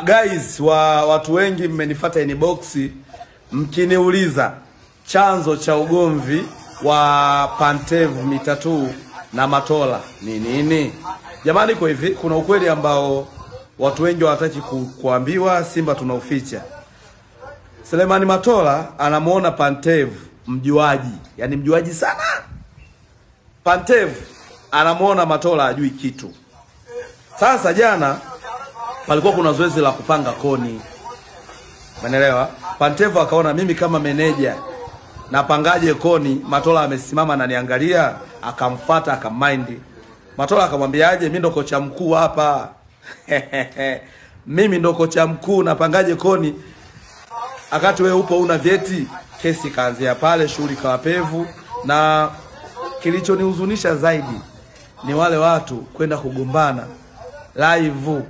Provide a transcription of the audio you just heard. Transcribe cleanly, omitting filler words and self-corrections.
Guys, watu wengi mmenifuata inbox mkiniuliza chanzo cha ugomvi wa Pantev Mitatu na Matola ni nini? Jamani, kwa hivi kuna ukweli ambao watu wengi hawataki kuambiwa, Simba tunauficha. Selemani Matola anamuona Pantev mjuaji, yani mjuaji sana. Pantev anamuona Matola ajui kitu. Sasa jana palikuwa kuna zoezi la kupanga koni. Umeelewa? Pantev akaona mimi kama meneja napangaje koni, Matola amesimama ananiangalia, akamfuata akamind. Matola akamwambiaje, mimi ndo kocha mkuu hapa. Mimi ndo kocha mkuu, napangaje koni? Akati wewe upo una vyeti. Kesi kaanzia pale, shughuli kawa pevu, na kilichonihuzunisha zaidi ni wale watu kwenda kugombana live